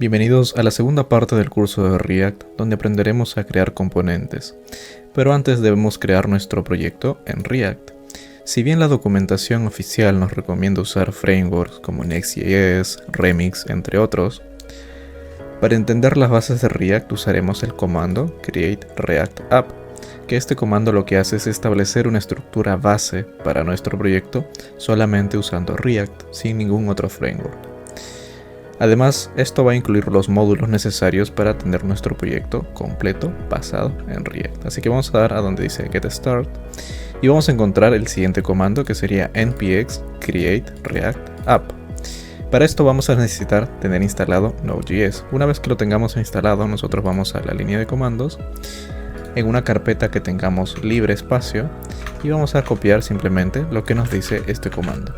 Bienvenidos a la segunda parte del curso de React, donde aprenderemos a crear componentes. Pero antes debemos crear nuestro proyecto en React. Si bien la documentación oficial nos recomienda usar frameworks como Next.js, Remix, entre otros, para entender las bases de React usaremos el comando create react app, que este comando lo que hace es establecer una estructura base para nuestro proyecto solamente usando React, sin ningún otro framework. Además, esto va a incluir los módulos necesarios para tener nuestro proyecto completo basado en React. Así que vamos a dar a donde dice get start y vamos a encontrar el siguiente comando, que sería npx create react app. Para esto vamos a necesitar tener instalado Node.js. Una vez que lo tengamos instalado, nosotros vamos a la línea de comandos en una carpeta que tengamos libre espacio y vamos a copiar simplemente lo que nos dice este comando.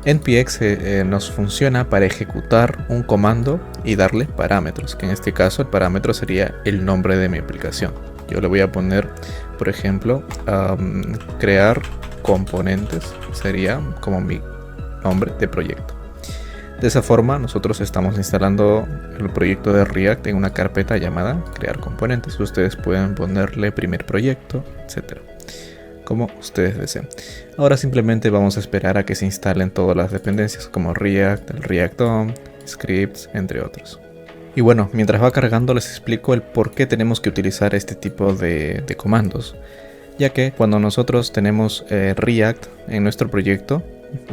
npx nos funciona para ejecutar un comando y darle parámetros, que en este caso el parámetro sería el nombre de mi aplicación. Yo le voy a poner, por ejemplo, crear componentes, sería como mi nombre de proyecto. De esa forma nosotros estamos instalando el proyecto de React en una carpeta llamada crear componentes. Ustedes pueden ponerle primer proyecto, etcétera, como ustedes deseen. Ahora simplemente vamos a esperar a que se instalen todas las dependencias como React, el React DOM, scripts, entre otros. Y bueno, mientras va cargando les explico el por qué tenemos que utilizar este tipo de comandos, ya que cuando nosotros tenemos React en nuestro proyecto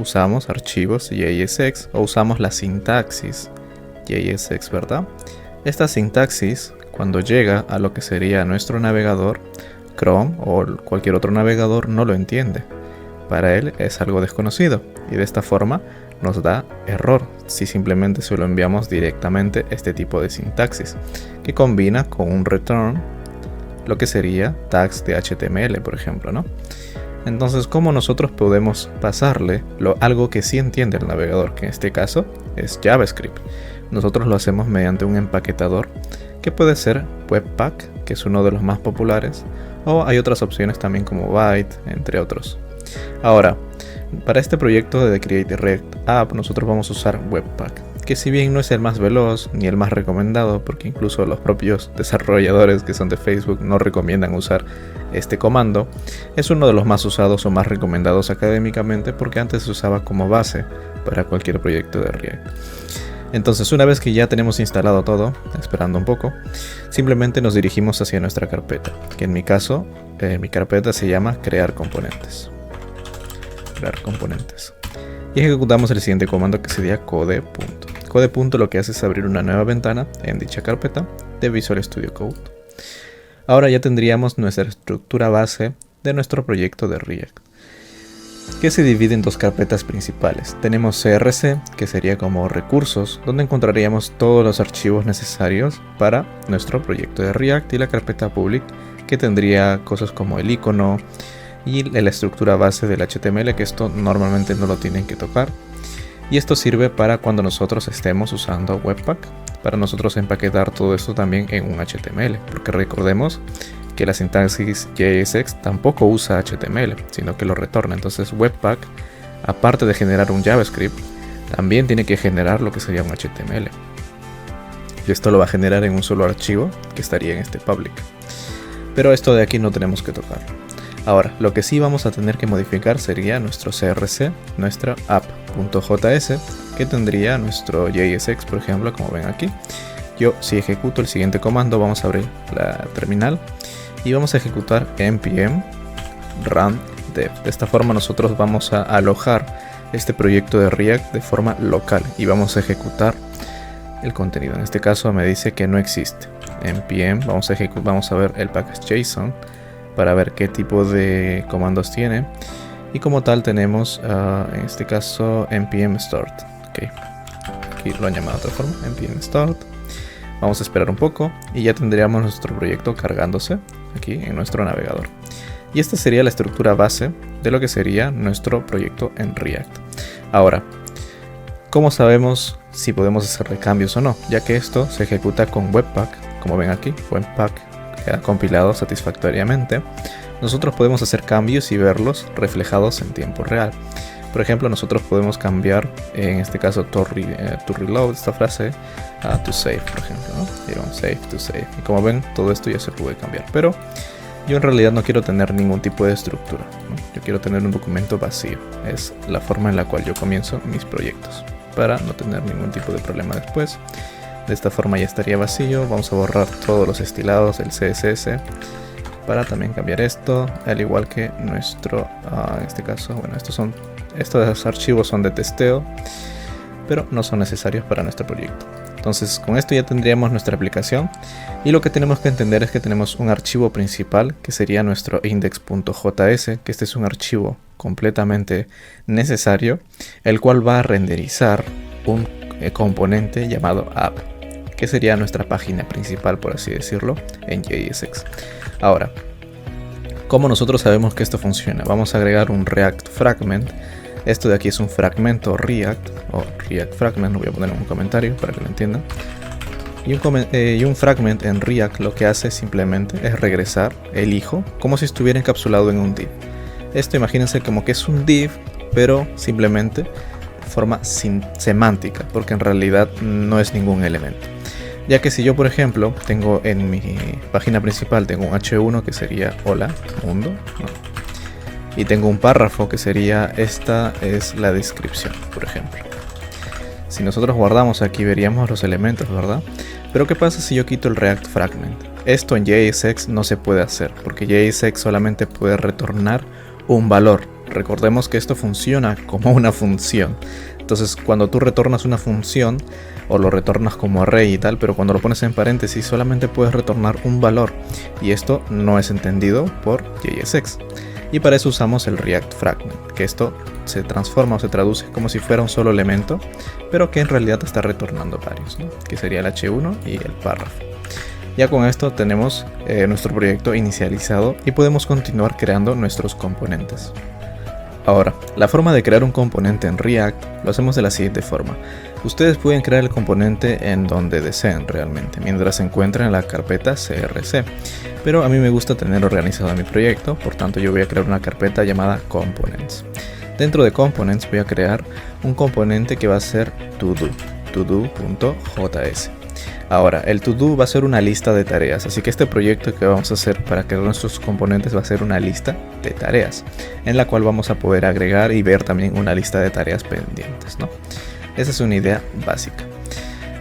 usamos archivos JSX o usamos la sintaxis JSX, ¿verdad? Esta sintaxis, cuando llega a lo que sería nuestro navegador Chrome o cualquier otro navegador, no lo entiende. Para él es algo desconocido y de esta forma nos da error si simplemente se lo enviamos directamente este tipo de sintaxis, que combina con un return lo que sería tags de HTML, por ejemplo, ¿no? Entonces, ¿cómo nosotros podemos pasarle algo que sí entiende el navegador, que en este caso es JavaScript? Nosotros lo hacemos mediante un empaquetador que puede ser Webpack, que es uno de los más populares, o hay otras opciones también como Byte, entre otros. Ahora, para este proyecto de Create React App nosotros vamos a usar Webpack, que si bien no es el más veloz ni el más recomendado, porque incluso los propios desarrolladores que son de Facebook no recomiendan usar este comando, es uno de los más usados o más recomendados académicamente porque antes se usaba como base para cualquier proyecto de React. Entonces, una vez que ya tenemos instalado todo, esperando un poco, simplemente nos dirigimos hacia nuestra carpeta, que en mi caso, mi carpeta se llama crear componentes. Y ejecutamos el siguiente comando, que sería code. Code. Lo que hace es abrir una nueva ventana en dicha carpeta de Visual Studio Code. Ahora ya tendríamos nuestra estructura base de nuestro proyecto de React, que se divide en dos carpetas principales. Tenemos CRC, que sería como recursos, donde encontraríamos todos los archivos necesarios para nuestro proyecto de React, y la carpeta public, que tendría cosas como el icono y la estructura base del HTML, que esto normalmente no lo tienen que tocar. Y esto sirve para cuando nosotros estemos usando Webpack, para nosotros empaquetar todo esto también en un HTML, porque recordemos que la sintaxis JSX tampoco usa HTML, sino que lo retorna. Entonces Webpack, aparte de generar un JavaScript, también tiene que generar lo que sería un HTML. Y esto lo va a generar en un solo archivo que estaría en este public. Pero esto de aquí no tenemos que tocar. Ahora, lo que sí vamos a tener que modificar sería nuestro CRC, nuestra app.js, que tendría nuestro JSX, por ejemplo, como ven aquí. Yo, si ejecuto el siguiente comando, vamos a abrir la terminal y vamos a ejecutar npm run dev. De esta forma nosotros vamos a alojar este proyecto de React de forma local y vamos a ejecutar el contenido. En este caso me dice que no existe. npm, vamos a ver el package JSON para ver qué tipo de comandos tiene, y como tal tenemos en este caso npm start. Okay. Aquí lo han llamado de otra forma, npm start. Vamos a esperar un poco y ya tendríamos nuestro proyecto cargándose aquí en nuestro navegador. Y esta sería la estructura base de lo que sería nuestro proyecto en React. Ahora, ¿cómo sabemos si podemos hacerle cambios o no? Ya que esto se ejecuta con Webpack, como ven aquí, Webpack queda compilado satisfactoriamente. Nosotros podemos hacer cambios y verlos reflejados en tiempo real. Por ejemplo, nosotros podemos cambiar, en este caso, to reload esta frase a to save, por ejemplo, ¿no? Save to save. Y como ven, todo esto ya se puede cambiar. Pero yo en realidad no quiero tener ningún tipo de estructura, ¿no? Yo quiero tener un documento vacío. Es la forma en la cual yo comienzo mis proyectos, para no tener ningún tipo de problema después. De esta forma ya estaría vacío. Vamos a borrar todos los estilados del CSS para también cambiar esto, al igual que nuestro, en este caso, bueno, estos archivos son de testeo, pero no son necesarios para nuestro proyecto. Entonces con esto ya tendríamos nuestra aplicación, y lo que tenemos que entender es que tenemos un archivo principal que sería nuestro index.js, que este es un archivo completamente necesario, el cual va a renderizar un componente llamado app, que sería nuestra página principal, por así decirlo, en JSX. Ahora, ¿cómo nosotros sabemos que esto funciona? Vamos a agregar un React Fragment. Esto de aquí es un fragmento React, o React Fragment, lo voy a poner en un comentario para que lo entiendan. Y un fragment en React lo que hace simplemente es regresar el hijo como si estuviera encapsulado en un div. Esto imagínense como que es un div, pero simplemente de forma semántica, porque en realidad no es ningún elemento. Ya que si yo, por ejemplo, tengo en mi página principal, tengo un h1 que sería hola mundo, ¿no? Y tengo un párrafo que sería esta es la descripción, por ejemplo. Si nosotros guardamos aquí veríamos los elementos, ¿verdad? Pero ¿qué pasa si yo quito el React Fragment? Esto en JSX no se puede hacer, porque JSX solamente puede retornar un valor. Recordemos que esto funciona como una función. Entonces cuando tú retornas una función, o lo retornas como array y tal, pero cuando lo pones en paréntesis solamente puedes retornar un valor, y esto no es entendido por JSX. Y para eso usamos el React Fragment, que esto se transforma o se traduce como si fuera un solo elemento, pero que en realidad está retornando varios, ¿no? Que sería el h1 y el párrafo. Ya con esto tenemos nuestro proyecto inicializado y podemos continuar creando nuestros componentes. Ahora, la forma de crear un componente en React lo hacemos de la siguiente forma. Ustedes pueden crear el componente en donde deseen realmente, mientras se encuentra en la carpeta CRC. Pero a mí me gusta tener organizado mi proyecto, por tanto yo voy a crear una carpeta llamada Components. Dentro de Components voy a crear un componente que va a ser todo.js. Ahora, el to-do va a ser una lista de tareas, así que este proyecto que vamos a hacer para crear nuestros componentes va a ser una lista de tareas, en la cual vamos a poder agregar y ver también una lista de tareas pendientes, ¿no? Esa es una idea básica.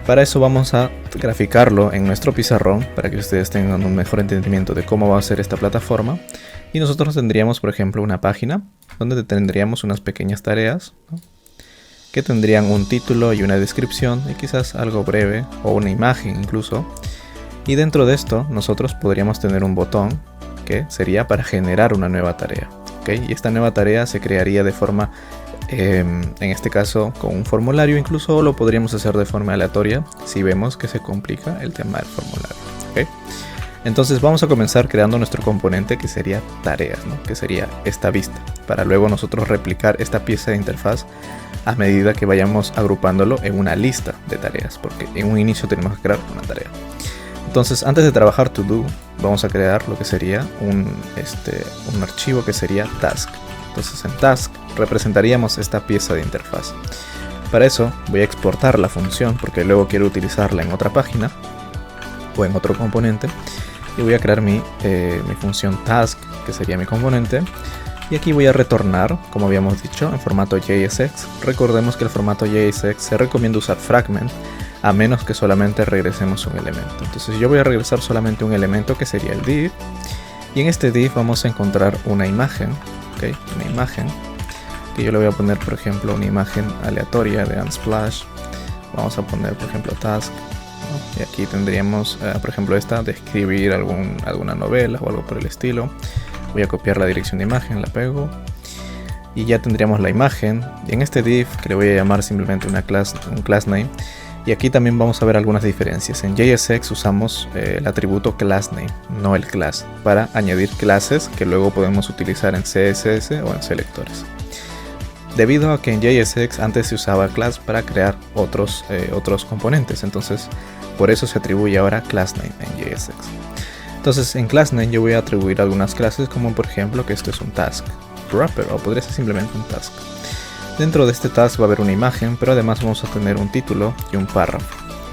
Para eso vamos a graficarlo en nuestro pizarrón, para que ustedes tengan un mejor entendimiento de cómo va a ser esta plataforma. Y nosotros tendríamos, por ejemplo, una página donde tendríamos unas pequeñas tareas, ¿no? Que tendrían un título y una descripción y quizás algo breve o una imagen incluso. Y dentro de esto nosotros podríamos tener un botón que sería para generar una nueva tarea, ¿okay? Y esta nueva tarea se crearía de forma, en este caso con un formulario, incluso lo podríamos hacer de forma aleatoria si vemos que se complica el tema del formulario, ¿okay? Entonces vamos a comenzar creando nuestro componente que sería tareas, ¿no? Que sería esta vista, para luego nosotros replicar esta pieza de interfaz a medida que vayamos agrupándolo en una lista de tareas, porque en un inicio tenemos que crear una tarea. Entonces antes de trabajar to do, vamos a crear lo que sería un archivo que sería task. Entonces en task representaríamos esta pieza de interfaz. Para eso voy a exportar la función, porque luego quiero utilizarla en otra página o en otro componente. Y voy a crear mi función task, que sería mi componente. Y aquí voy a retornar, como habíamos dicho, en formato JSX. Recordemos que el formato JSX se recomienda usar fragment, a menos que solamente regresemos un elemento. Entonces yo voy a regresar solamente un elemento que sería el div. Y en este div vamos a encontrar una imagen, ¿okay? Una imagen, que yo le voy a poner, por ejemplo, una imagen aleatoria de Unsplash. Vamos a poner, por ejemplo, task. Y aquí tendríamos, por ejemplo, esta de escribir alguna novela o algo por el estilo. Voy a copiar la dirección de imagen, la pego y ya tendríamos la imagen. Y en este div, que le voy a llamar simplemente un class name, y aquí también vamos a ver algunas diferencias. En JSX usamos el atributo class name, no el class, para añadir clases que luego podemos utilizar en CSS o en selectores. Debido a que en JSX antes se usaba class para crear otros componentes, entonces por eso se atribuye ahora class name en JSX. Entonces en className yo voy a atribuir algunas clases, como por ejemplo que esto es un task wrapper, o podría ser simplemente un task. Dentro de este task va a haber una imagen, pero además vamos a tener un título y un párrafo.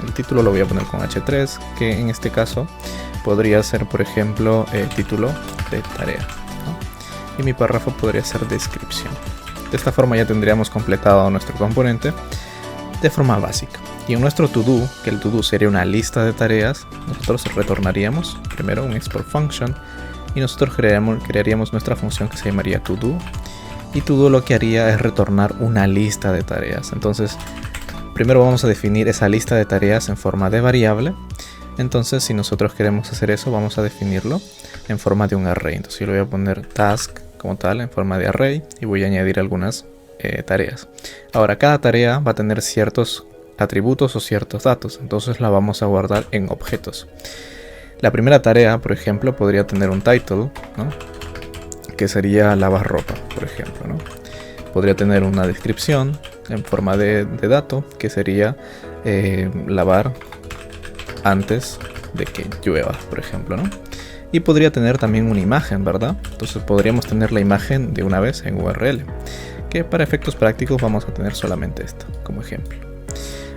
El título lo voy a poner con H3, que en este caso podría ser, por ejemplo, el título de tarea, ¿no? Y mi párrafo podría ser descripción. De esta forma ya tendríamos completado nuestro componente de forma básica. Y en nuestro to-do, que el to-do sería una lista de tareas, nosotros retornaríamos primero un export function y nosotros crearíamos nuestra función que se llamaría to-do. Y todo lo que haría es retornar una lista de tareas. Entonces, primero vamos a definir esa lista de tareas en forma de variable. Entonces, si nosotros queremos hacer eso, vamos a definirlo en forma de un array. Entonces, yo le voy a poner task como tal en forma de array y voy a añadir algunas tareas. Ahora, cada tarea va a tener ciertos atributos o ciertos datos. Entonces, la vamos a guardar en objetos. La primera tarea, por ejemplo, podría tener un title, ¿no? Que sería lavar ropa, por ejemplo, ¿no? Podría tener una descripción en forma de dato, que sería lavar antes de que llueva, por ejemplo, ¿no? Y podría tener también una imagen, ¿verdad? Entonces podríamos tener la imagen de una vez en URL, que para efectos prácticos vamos a tener solamente esta como ejemplo.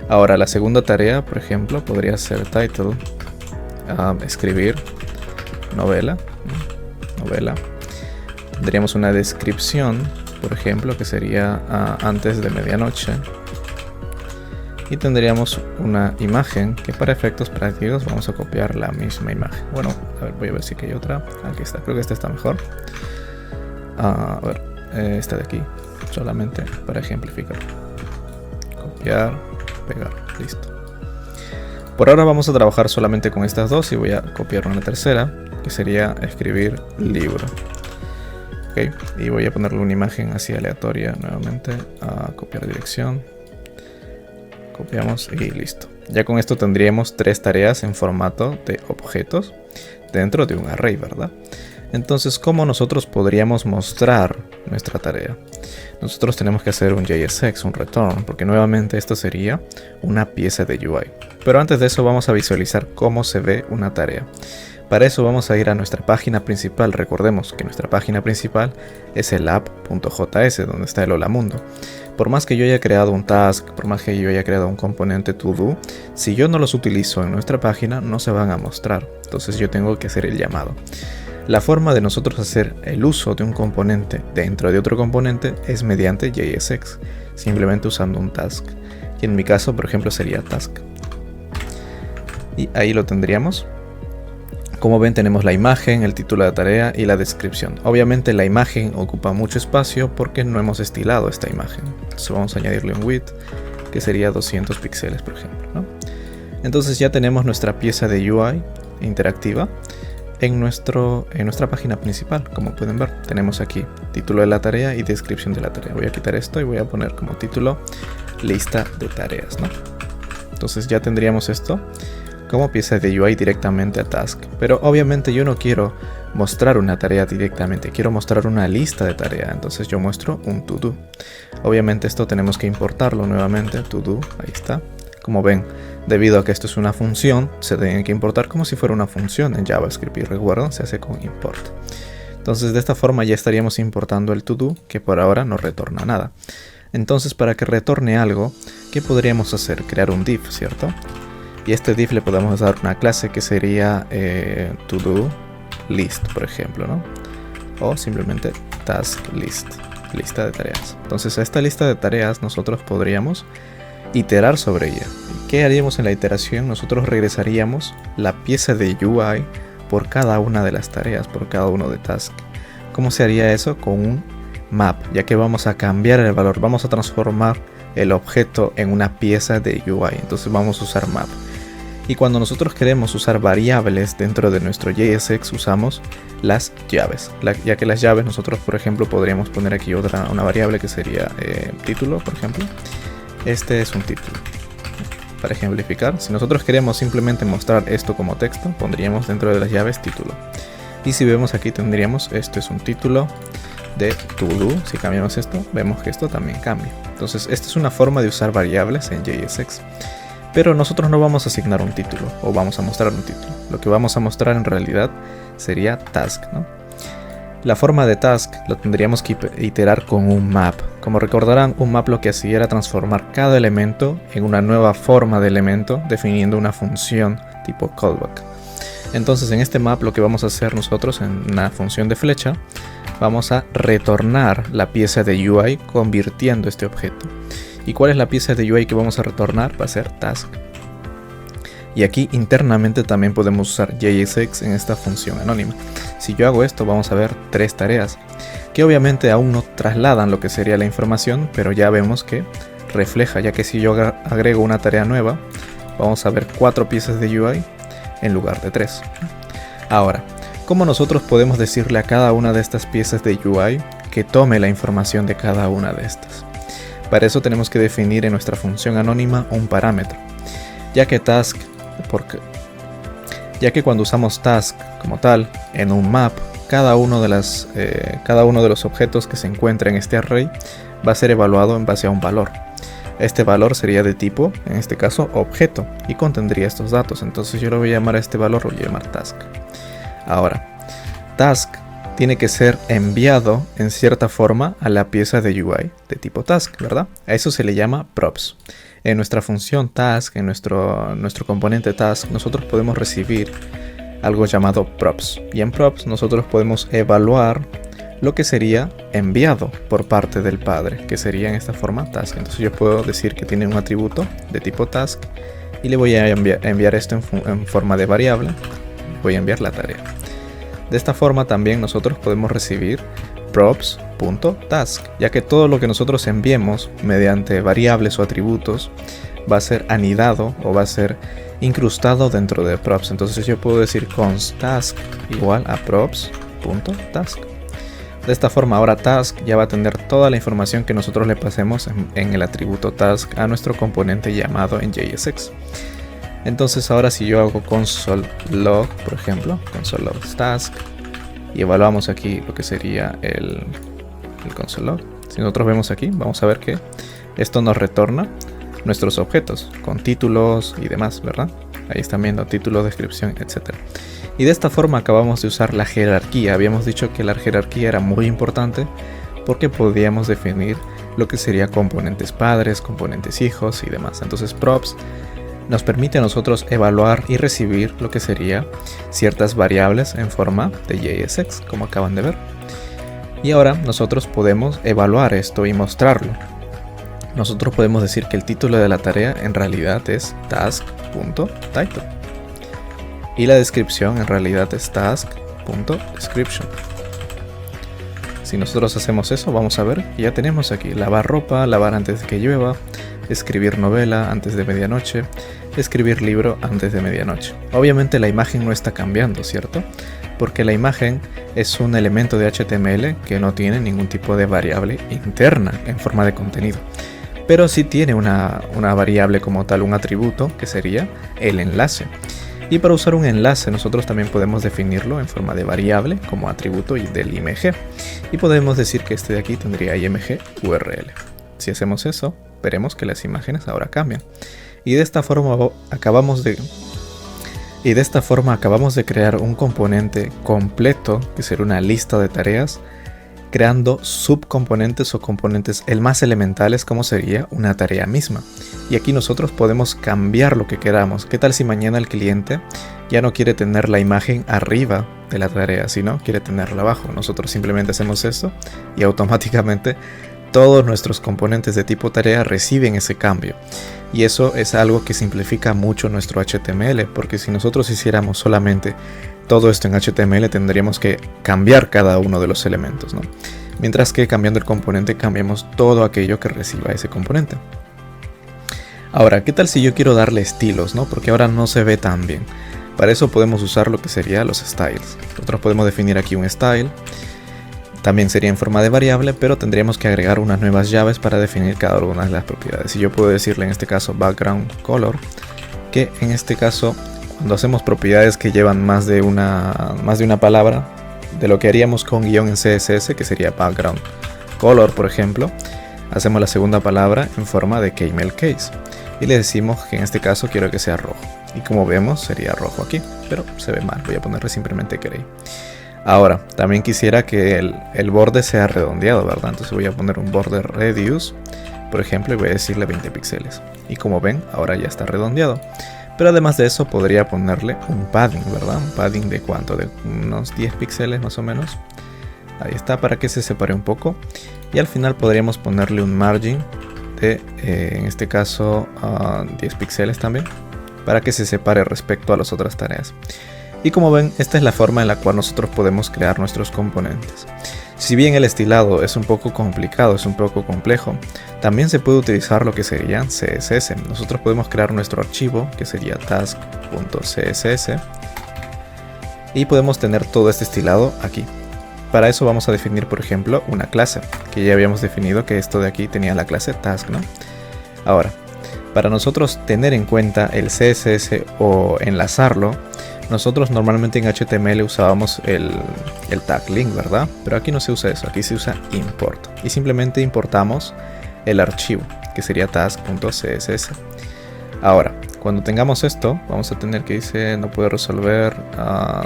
Ahora la segunda tarea, por ejemplo, podría ser title, escribir novela. Tendríamos una descripción, por ejemplo, que sería antes de medianoche. Y tendríamos una imagen que para efectos prácticos vamos a copiar la misma imagen. Bueno, a ver, voy a ver si hay otra. Aquí está, creo que esta está mejor. A ver, esta de aquí, solamente para ejemplificar. Copiar, pegar, listo. Por ahora vamos a trabajar solamente con estas dos y voy a copiar una tercera, que sería escribir libro. Okay. Y voy a ponerle una imagen así aleatoria nuevamente, a copiar dirección, copiamos y listo. Ya con esto tendríamos tres tareas en formato de objetos dentro de un array, ¿verdad? Entonces, ¿cómo nosotros podríamos mostrar nuestra tarea? Nosotros tenemos que hacer un JSX, un return, porque nuevamente esto sería una pieza de UI. Pero antes de eso vamos a visualizar cómo se ve una tarea. Para eso vamos a ir a nuestra página principal. Recordemos que nuestra página principal es el app.js, donde está el Hola Mundo. Por más que yo haya creado un task, por más que yo haya creado un componente to-do, si yo no los utilizo en nuestra página, no se van a mostrar. Entonces yo tengo que hacer el llamado. La forma de nosotros hacer el uso de un componente dentro de otro componente es mediante JSX, simplemente usando un task. Y en mi caso, por ejemplo, sería task. Y ahí lo tendríamos. Como ven, tenemos la imagen, el título de la tarea y la descripción. Obviamente la imagen ocupa mucho espacio porque no hemos estilado esta imagen. Entonces vamos a añadirle un width que sería 200 píxeles, por ejemplo, ¿no? Entonces ya tenemos nuestra pieza de UI interactiva en nuestra página principal. Como pueden ver, tenemos aquí título de la tarea y descripción de la tarea. Voy a quitar esto y voy a poner como título lista de tareas, ¿no? Entonces ya tendríamos esto como pieza de UI directamente a task. Pero obviamente yo no quiero mostrar una tarea directamente, quiero mostrar una lista de tareas. Entonces yo muestro un to do. Obviamente esto tenemos que importarlo nuevamente, to do, ahí está. Como ven, debido a que esto es una función, se tiene que importar como si fuera una función en JavaScript, y recuerden, se hace con import. Entonces de esta forma ya estaríamos importando el to do, que por ahora no retorna nada. Entonces para que retorne algo, ¿qué podríamos hacer? Crear un div, ¿cierto? Y a este div le podemos dar una clase que sería to do list, por ejemplo, ¿no? O simplemente task list, lista de tareas. Entonces a esta lista de tareas nosotros podríamos iterar sobre ella. ¿Qué haríamos en la iteración? Nosotros regresaríamos la pieza de UI por cada una de las tareas, por cada uno de tasks. ¿Cómo se haría eso? Con un map, ya que vamos a cambiar el valor, vamos a transformar el objeto en una pieza de UI. Entonces vamos a usar map. Y cuando nosotros queremos usar variables dentro de nuestro JSX, usamos las llaves, ya que las llaves nosotros, por ejemplo, podríamos poner aquí una variable que sería título, por ejemplo. Este es un título. Para ejemplificar, si nosotros queremos simplemente mostrar esto como texto, pondríamos dentro de las llaves título. Y si vemos aquí tendríamos, esto es un título de to do. Si cambiamos esto, vemos que esto también cambia. Entonces esta es una forma de usar variables en JSX. Pero nosotros no vamos a asignar un título o vamos a mostrar un título. Lo que vamos a mostrar en realidad sería task, ¿no? La forma de task lo tendríamos que iterar con un map. Como recordarán, un map lo que hacía era transformar cada elemento en una nueva forma de elemento, definiendo una función tipo callback. Entonces en este map lo que vamos a hacer nosotros en una función de flecha, vamos a retornar la pieza de UI convirtiendo este objeto. ¿Y cuál es la pieza de UI que vamos a retornar? Va a ser task. Y aquí internamente también podemos usar JSX en esta función anónima. Si yo hago esto, vamos a ver 3 tareas, que obviamente aún no trasladan lo que sería la información, pero ya vemos que refleja, ya que si yo agrego una tarea nueva, vamos a ver 4 piezas de UI en lugar de 3. Ahora, ¿cómo nosotros podemos decirle a cada una de estas piezas de UI que tome la información de cada una de estas? Para eso tenemos que definir en nuestra función anónima un parámetro, ya que cuando usamos task como tal en un map, cada uno de los objetos que se encuentra en este array va a ser evaluado en base a un valor. Este valor sería de tipo, en este caso, objeto, y contendría estos datos. Entonces yo lo voy a llamar a este valor, lo voy a llamar task. Ahora, task tiene que ser enviado en cierta forma a la pieza de UI de tipo task, ¿verdad? A eso se le llama props. En nuestra función task, en nuestro componente task, nosotros podemos recibir algo llamado props. Y en props nosotros podemos evaluar lo que sería enviado por parte del padre, que sería en esta forma task. Entonces yo puedo decir que tiene un atributo de tipo task y le voy a enviar esto en forma de variable. Voy a enviar la tarea. De esta forma también nosotros podemos recibir props.task, ya que todo lo que nosotros enviemos mediante variables o atributos va a ser anidado o va a ser incrustado dentro de props. Entonces yo puedo decir const task igual a props.task. De esta forma ahora task ya va a tener toda la información que nosotros le pasemos en el atributo task a nuestro componente llamado en JSX. Entonces ahora si yo hago console log, por ejemplo, console log task, y evaluamos aquí lo que sería el console log, si nosotros vemos aquí, vamos a ver que esto nos retorna nuestros objetos con títulos y demás, ¿verdad? Ahí están viendo título, descripción, etc. Y de esta forma acabamos de usar la jerarquía. Habíamos dicho que la jerarquía era muy importante porque podíamos definir lo que sería componentes padres, componentes hijos y demás. Entonces props nos permite a nosotros evaluar y recibir lo que sería ciertas variables en forma de JSX, como acaban de ver. Y ahora nosotros podemos evaluar esto y mostrarlo. Nosotros podemos decir que el título de la tarea en realidad es task.title y la descripción en realidad es task.description. Si nosotros hacemos eso, vamos a ver que ya tenemos aquí lavar ropa, lavar antes de que llueva, escribir novela antes de medianoche, escribir libro antes de medianoche. Obviamente la imagen no está cambiando, ¿cierto? Porque la imagen es un elemento de HTML que no tiene ningún tipo de variable interna en forma de contenido. Pero sí tiene una variable como tal, un atributo que sería el enlace. Y para usar un enlace nosotros también podemos definirlo en forma de variable como atributo del IMG. Y podemos decir que este de aquí tendría IMG URL. Si hacemos eso, veremos que las imágenes ahora cambian. Y de esta forma acabamos de crear un componente completo, que será una lista de tareas, creando subcomponentes o componentes el más elementales como sería una tarea misma. Y aquí nosotros podemos cambiar lo que queramos. ¿Qué tal si mañana el cliente ya no quiere tener la imagen arriba de la tarea, sino quiere tenerla abajo? Nosotros simplemente hacemos esto y automáticamente todos nuestros componentes de tipo tarea reciben ese cambio. Y eso es algo que simplifica mucho nuestro HTML, porque si nosotros hiciéramos solamente todo esto en HTML tendríamos que cambiar cada uno de los elementos, ¿no? Mientras que cambiando el componente cambiamos todo aquello que reciba ese componente. Ahora, ¿qué tal si yo quiero darle estilos, ¿no? Porque ahora no se ve tan bien. Para eso podemos usar lo que sería los styles. Nosotros podemos definir aquí un style. También sería en forma de variable, pero tendríamos que agregar unas nuevas llaves para definir cada una de las propiedades. Y yo puedo decirle en este caso background color, que en este caso cuando hacemos propiedades que llevan más de una palabra, de lo que haríamos con guión en CSS, que sería background color, por ejemplo, hacemos la segunda palabra en forma de camel case y le decimos que en este caso quiero que sea rojo. Y como vemos sería rojo aquí, pero se ve mal, voy a ponerle simplemente gray. Ahora, también quisiera que el borde sea redondeado, ¿verdad? Entonces voy a poner un border radius, por ejemplo, y voy a decirle 20 píxeles. Y como ven, ahora ya está redondeado. Pero además de eso, podría ponerle un padding, ¿verdad? Un padding de cuánto, de unos 10 píxeles más o menos. Ahí está, para que se separe un poco. Y al final podríamos ponerle un margin de, en este caso, 10 píxeles también, para que se separe respecto a las otras tareas. Y como ven, esta es la forma en la cual nosotros podemos crear nuestros componentes. Si bien el estilado es un poco complicado, es un poco complejo, también se puede utilizar lo que sería CSS. Nosotros podemos crear nuestro archivo, que sería task.css, y podemos tener todo este estilado aquí. Para eso vamos a definir, por ejemplo, una clase, que ya habíamos definido que esto de aquí tenía la clase task, ¿no? Ahora, para nosotros tener en cuenta el CSS o enlazarlo, nosotros normalmente en HTML usábamos el tag link, ¿verdad? Pero aquí no se usa eso, aquí se usa import. Y simplemente importamos el archivo, que sería task.css. Ahora, cuando tengamos esto, vamos a tener que dice no puede resolver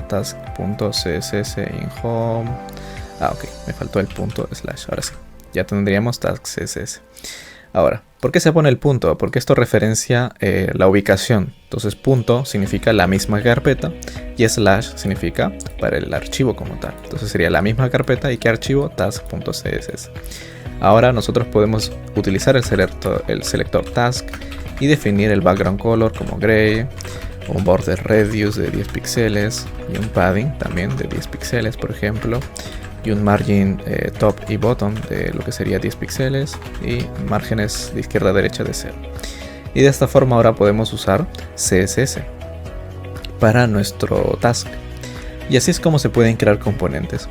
task.css in home. Ok, me faltó el punto slash. Ahora sí, ya tendríamos task.css. Ahora, ¿por qué se pone el punto? Porque esto referencia la ubicación. Entonces, punto significa la misma carpeta y slash significa para el archivo como tal. Entonces sería la misma carpeta y ¿qué archivo? Task.css. Ahora nosotros podemos utilizar el selector task y definir el background color como gray, un border radius de 10 píxeles y un padding también de 10 píxeles, por ejemplo. Y un margin top y bottom de lo que sería 10 píxeles y márgenes de izquierda a derecha de 0. Y de esta forma ahora podemos usar CSS para nuestro task. Y así es como se pueden crear componentes.